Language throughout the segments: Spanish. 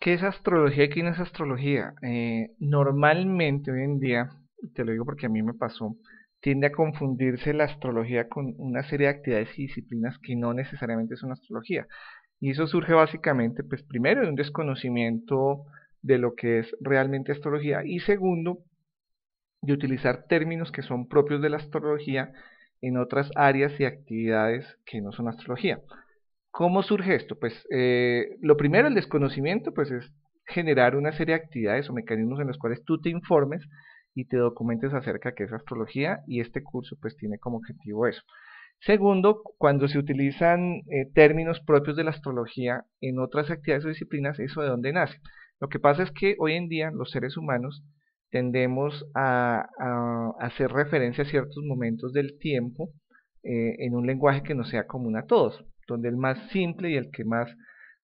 ¿Qué es astrología y qué no es astrología? Normalmente hoy en día, y te lo digo porque a mí me pasó, tiende a confundirse la astrología con una serie de actividades y disciplinas que no necesariamente son astrología. Y eso surge básicamente, pues primero, de un desconocimiento de lo que es realmente astrología y segundo, de utilizar términos que son propios de la astrología en otras áreas y actividades que no son astrología. ¿Cómo surge esto? Pues lo primero, el desconocimiento, pues es generar una serie de actividades o mecanismos en los cuales tú te informes y te documentes acerca de qué es astrología y este curso pues tiene como objetivo eso. Segundo, cuando se utilizan términos propios de la astrología en otras actividades o disciplinas, ¿eso de dónde nace? Lo que pasa es que hoy en día los seres humanos tendemos a hacer referencia a ciertos momentos del tiempo en un lenguaje que no sea común a todos, donde el más simple y el que más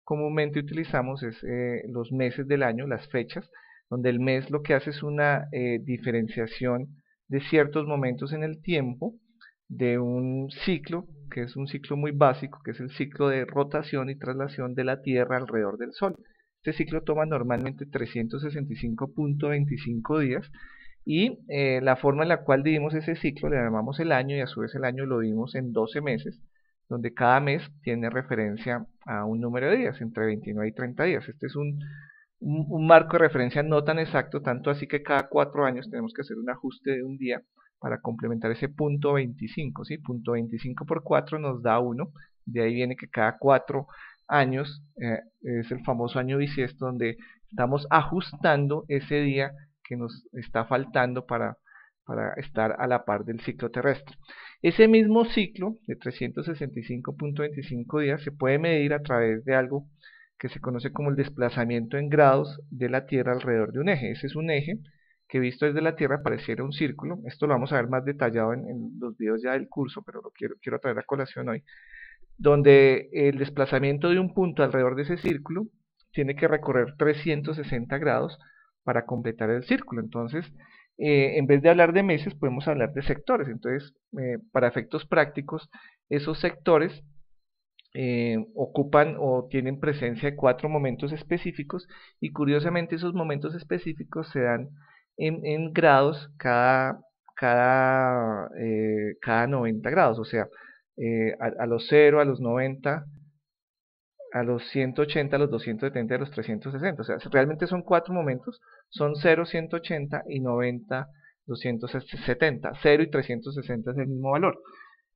comúnmente utilizamos es los meses del año, las fechas, donde el mes lo que hace es una diferenciación de ciertos momentos en el tiempo de un ciclo, que es un ciclo muy básico, que es el ciclo de rotación y traslación de la Tierra alrededor del Sol. Este ciclo toma normalmente 365.25 días y la forma en la cual dividimos ese ciclo le llamamos el año y a su vez el año lo dividimos en 12 meses, donde cada mes tiene referencia a un número de días, entre 29 y 30 días. Este es un marco de referencia no tan exacto, tanto así que cada 4 años tenemos que hacer un ajuste de un día para complementar ese punto 25, ¿sí? Punto 25 por 4 nos da 1, de ahí viene que cada 4 años es el famoso año bisiesto donde estamos ajustando ese día que nos está faltando para estar a la par del ciclo terrestre. Ese mismo ciclo de 365.25 días se puede medir a través de algo que se conoce como el desplazamiento en grados de la Tierra alrededor de un eje. Ese es un eje que visto desde la Tierra pareciera un círculo. Esto lo vamos a ver más detallado en los videos ya del curso, pero lo quiero traer a colación hoy, donde el desplazamiento de un punto alrededor de ese círculo tiene que recorrer 360 grados para completar el círculo. Entonces, en vez de hablar de meses, podemos hablar de sectores. Entonces, para efectos prácticos, esos sectores ocupan o tienen presencia de 4 momentos específicos y curiosamente esos momentos específicos se dan en grados cada 90 grados, o sea, a los 0, a los 90, a los 180, a los 270, a los 360, o sea, realmente son 4 momentos, son 0, 180 y 90, 270, 0 y 360 es el mismo valor.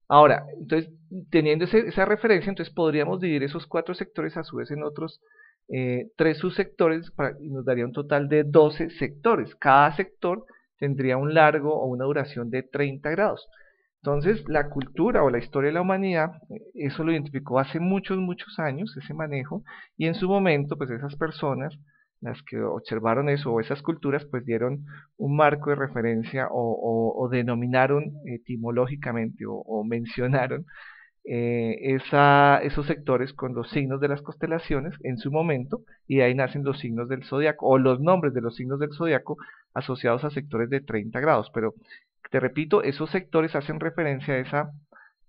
Ahora, entonces, teniendo esa referencia, entonces podríamos dividir esos 4 sectores a su vez en otros 3 subsectores y nos daría un total de 12 sectores. Cada sector tendría un largo o una duración de 30 grados. Entonces, la cultura o la historia de la humanidad, eso lo identificó hace muchos, muchos años, ese manejo, y en su momento, pues esas personas, las que observaron eso, o esas culturas, pues dieron un marco de referencia o denominaron etimológicamente o mencionaron esos sectores con los signos de las constelaciones en su momento, y de ahí nacen los signos del zodiaco o los nombres de los signos del zodiaco asociados a sectores de 30 grados. Pero te repito, esos sectores hacen referencia a esos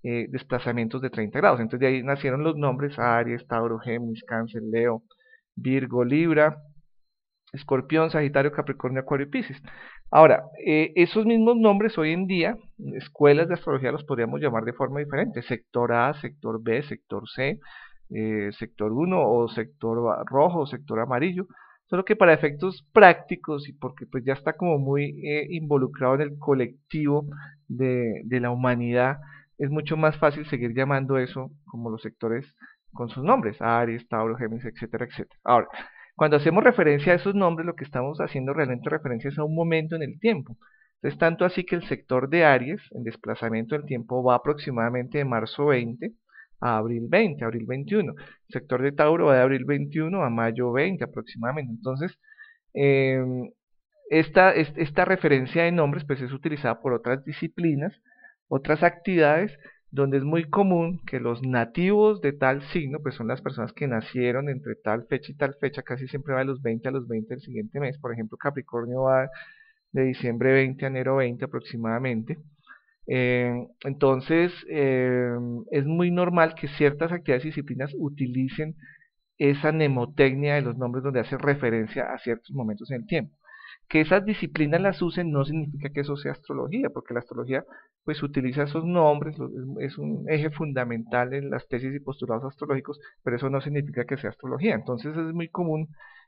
desplazamientos de 30 grados. Entonces de ahí nacieron los nombres Aries, Tauro, Géminis, Cáncer, Leo, Virgo, Libra, Escorpión, Sagitario, Capricornio, Acuario y Piscis. Ahora, esos mismos nombres hoy en día, escuelas de astrología los podríamos llamar de forma diferente. Sector A, sector B, sector C, sector 1 o sector rojo o sector amarillo. Solo que para efectos prácticos y porque pues ya está como muy involucrado en el colectivo de la humanidad, es mucho más fácil seguir llamando eso como los sectores con sus nombres, Aries, Tauro, Géminis, etcétera, etcétera. Ahora, cuando hacemos referencia a esos nombres, lo que estamos haciendo realmente referencia es a un momento en el tiempo. Entonces, tanto así que el sector de Aries, en desplazamiento del tiempo, va aproximadamente de marzo 20 a abril 20, abril 21. El sector de Tauro va de abril 21 a mayo 20 aproximadamente. Entonces, eh, esta referencia de nombres pues es utilizada por otras disciplinas, otras actividades, donde es muy común que los nativos de tal signo, pues son las personas que nacieron entre tal fecha y tal fecha, casi siempre va de los 20 a los 20 del siguiente mes. Por ejemplo, Capricornio va de diciembre 20 a enero 20 aproximadamente. Entonces, es muy normal que ciertas actividades y disciplinas utilicen esa mnemotecnia de los nombres donde hace referencia a ciertos momentos en el tiempo. Que esas disciplinas las usen no significa que eso sea astrología, porque la astrología pues utiliza esos nombres, es un eje fundamental en las tesis y postulados astrológicos, pero eso no significa que sea astrología. Entonces es muy común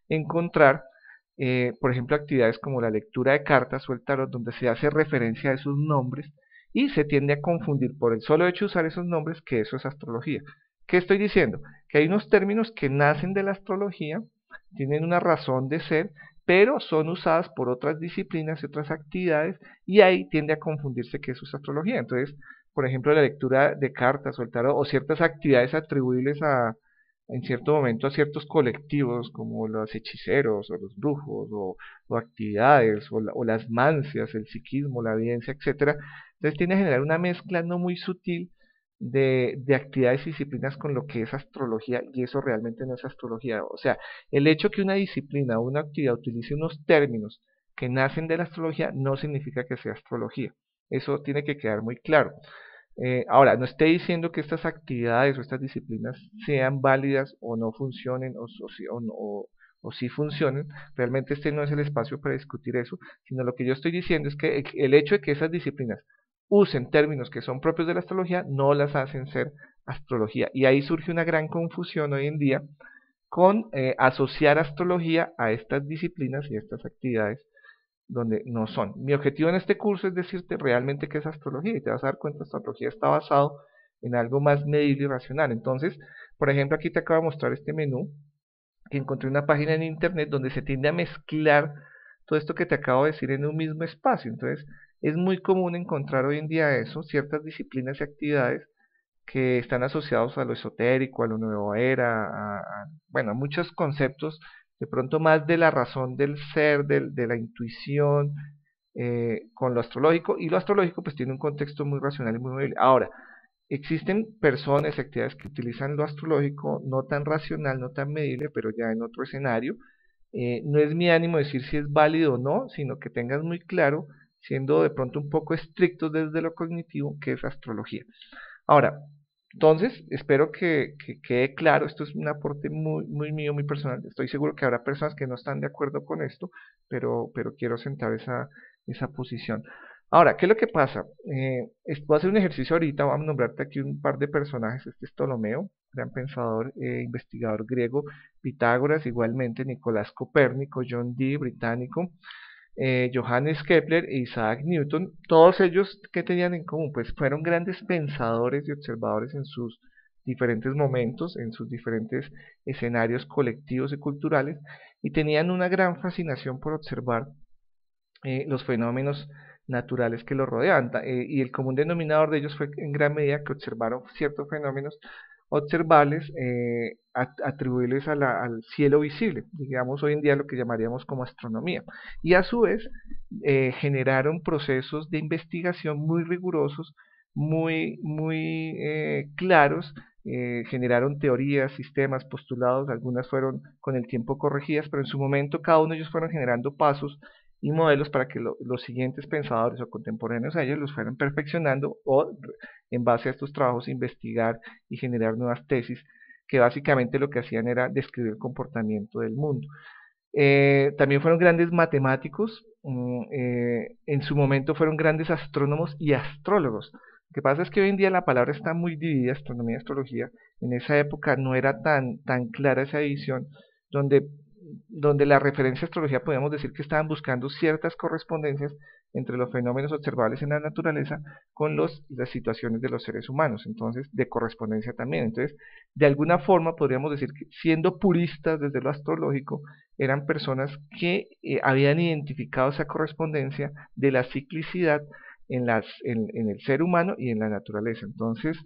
encontrar, por ejemplo, actividades como la lectura de cartas o el tarot, donde se hace referencia a esos nombres y se tiende a confundir por el solo hecho de usar esos nombres que eso es astrología. ¿Qué estoy diciendo? Que hay unos términos que nacen de la astrología, tienen una razón de ser, pero son usadas por otras disciplinas y otras actividades, y ahí tiende a confundirse que eso es astrología. Entonces, por ejemplo, la lectura de cartas o el tarot, o ciertas actividades atribuibles en cierto momento a ciertos colectivos, como los hechiceros, o los brujos, o actividades, o las mancias, el psiquismo, la evidencia, etcétera. Entonces tiende a generar una mezcla no muy sutil de actividades y disciplinas con lo que es astrología, y eso realmente no es astrología. O sea, el hecho que una disciplina o una actividad utilice unos términos que nacen de la astrología no significa que sea astrología. Eso tiene que quedar muy claro. Ahora, no estoy diciendo que estas actividades o estas disciplinas sean válidas o no funcionen o sí funcionen. Realmente este no es el espacio para discutir eso, sino lo que yo estoy diciendo es que el hecho de que esas disciplinas usen términos que son propios de la astrología no las hacen ser astrología. Y ahí surge una gran confusión hoy en día con asociar astrología a estas disciplinas y a estas actividades donde no son. Mi objetivo en este curso es decirte realmente qué es astrología, y te vas a dar cuenta que astrología está basado en algo más medible y racional. Entonces, por ejemplo, aquí te acabo de mostrar este menú que encontré una página en internet donde se tiende a mezclar todo esto que te acabo de decir en un mismo espacio. Entonces, es muy común encontrar hoy en día eso, ciertas disciplinas y actividades que están asociados a lo esotérico, a lo nuevo era, bueno, a muchos conceptos, de pronto más de la razón del ser, de la intuición, con lo astrológico, y lo astrológico pues tiene un contexto muy racional y muy móvil. Ahora, existen personas y actividades que utilizan lo astrológico no tan racional, no tan medible, pero ya en otro escenario. No es mi ánimo decir si es válido o no, sino que tengas muy claro, siendo de pronto un poco estrictos desde lo cognitivo, que es astrología. Ahora, entonces, espero que quede claro, esto es un aporte muy mío, muy personal. Estoy seguro que habrá personas que no están de acuerdo con esto, pero quiero sentar esa posición. Ahora, ¿qué es lo que pasa? Voy a hacer un ejercicio ahorita, vamos a nombrarte aquí un par de personajes. Este es Ptolomeo, gran pensador, investigador griego, Pitágoras, igualmente, Nicolás Copérnico, John Dee, británico, Johannes Kepler e Isaac Newton. Todos ellos, ¿qué tenían en común? Pues fueron grandes pensadores y observadores en sus diferentes momentos, en sus diferentes escenarios colectivos y culturales, y tenían una gran fascinación por observar los fenómenos naturales que los rodeaban. Y el común denominador de ellos fue en gran medida que observaron ciertos fenómenos observables atribuibles al cielo visible, digamos hoy en día lo que llamaríamos como astronomía, y a su vez generaron procesos de investigación muy rigurosos, muy claros, generaron teorías, sistemas, postulados, algunas fueron con el tiempo corregidas, pero en su momento cada uno de ellos fueron generando pasos y modelos para que los siguientes pensadores o contemporáneos a ellos los fueran perfeccionando o en base a estos trabajos investigar y generar nuevas tesis que básicamente lo que hacían era describir el comportamiento del mundo. También fueron grandes matemáticos, en su momento fueron grandes astrónomos y astrólogos. Lo que pasa es que hoy en día la palabra está muy dividida, astronomía y astrología. En esa época no era tan clara esa división, donde la referencia a astrología podemos decir que estaban buscando ciertas correspondencias entre los fenómenos observables en la naturaleza con las situaciones de los seres humanos, entonces de correspondencia también. Entonces, de alguna forma podríamos decir que siendo puristas desde lo astrológico, eran personas que habían identificado esa correspondencia de la ciclicidad en el ser humano y en la naturaleza. Entonces,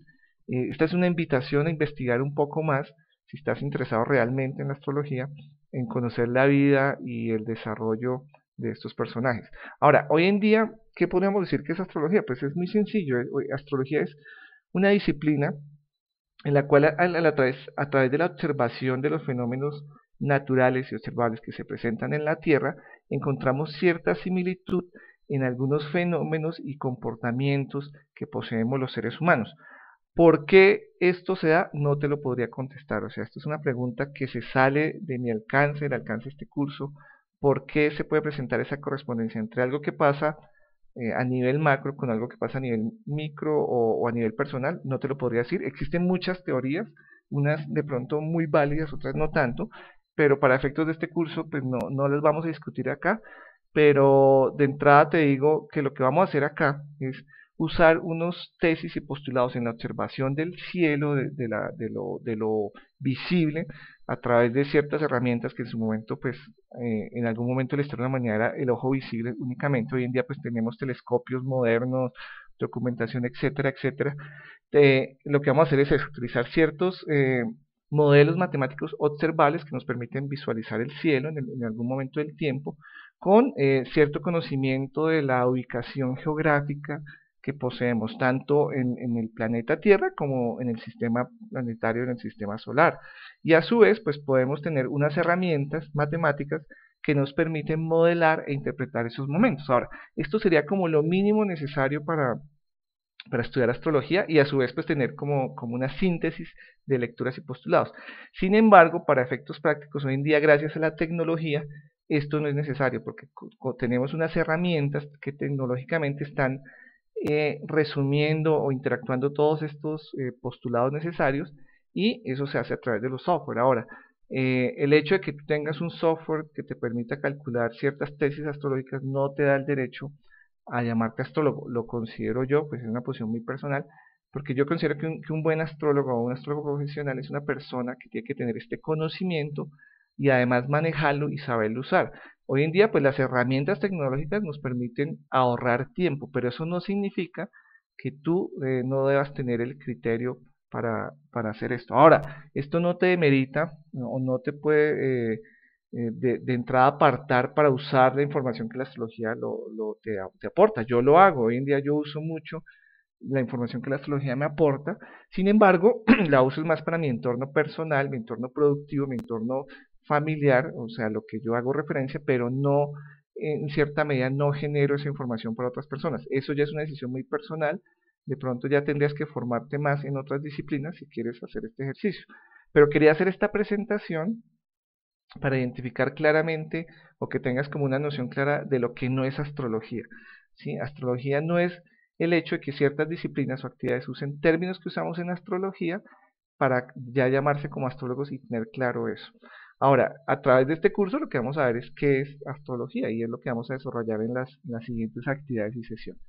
esta es una invitación a investigar un poco más, si estás interesado realmente en la astrología, en conocer la vida y el desarrollo de estos personajes. Ahora, hoy en día, ¿qué podemos decir que es astrología? Pues es muy sencillo. Astrología es una disciplina en la cual a través de la observación de los fenómenos naturales y observables que se presentan en la Tierra, encontramos cierta similitud en algunos fenómenos y comportamientos que poseemos los seres humanos. ¿Por qué esto se da? No te lo podría contestar. O sea, esto es una pregunta que se sale de mi alcance, del alcance de este curso. ¿Por qué se puede presentar esa correspondencia entre algo que pasa a nivel macro con algo que pasa a nivel micro o a nivel personal? No te lo podría decir. Existen muchas teorías, unas de pronto muy válidas, otras no tanto, pero para efectos de este curso, pues no las vamos a discutir acá. Pero de entrada te digo que lo que vamos a hacer acá es usar unos tesis y postulados en la observación del cielo, de lo visible, a través de ciertas herramientas que en su momento, pues, en algún momento la historia de la humanidad era el ojo visible únicamente. Hoy en día, pues, tenemos telescopios modernos, documentación, etcétera, etcétera. Lo que vamos a hacer es eso, utilizar ciertos modelos matemáticos observables que nos permiten visualizar el cielo en algún momento del tiempo, con cierto conocimiento de la ubicación geográfica que poseemos tanto en el planeta Tierra como en el sistema planetario, en el sistema solar. Y a su vez, pues podemos tener unas herramientas matemáticas que nos permiten modelar e interpretar esos momentos. Ahora, esto sería como lo mínimo necesario para estudiar astrología y a su vez pues tener como una síntesis de lecturas y postulados. Sin embargo, para efectos prácticos, hoy en día, gracias a la tecnología, esto no es necesario porque tenemos unas herramientas que tecnológicamente están resumiendo o interactuando todos estos postulados necesarios, y eso se hace a través de los software. Ahora, el hecho de que tú tengas un software que te permita calcular ciertas tesis astrológicas no te da el derecho a llamarte astrólogo. Lo considero yo, pues es una posición muy personal, porque yo considero que un buen astrólogo o un astrólogo profesional es una persona que tiene que tener este conocimiento y además manejarlo y saberlo usar. Hoy en día, pues las herramientas tecnológicas nos permiten ahorrar tiempo, pero eso no significa que tú no debas tener el criterio para hacer esto. Ahora, esto no te demerita o no te puede de entrada apartar para usar la información que la astrología te aporta. Yo lo hago, hoy en día yo uso mucho la información que la astrología me aporta. Sin embargo, la uso más para mi entorno personal, mi entorno productivo, mi entorno familiar, o sea, lo que yo hago referencia, pero no, en cierta medida, no genero esa información para otras personas. Eso ya es una decisión muy personal. De pronto ya tendrías que formarte más en otras disciplinas si quieres hacer este ejercicio. Pero quería hacer esta presentación para identificar claramente o que tengas como una noción clara de lo que no es astrología. ¿Sí? Astrología no es el hecho de que ciertas disciplinas o actividades usen términos que usamos en astrología para ya llamarse como astrólogos y tener claro eso. Ahora, a través de este curso lo que vamos a ver es qué es astrología y es lo que vamos a desarrollar en las siguientes actividades y sesiones.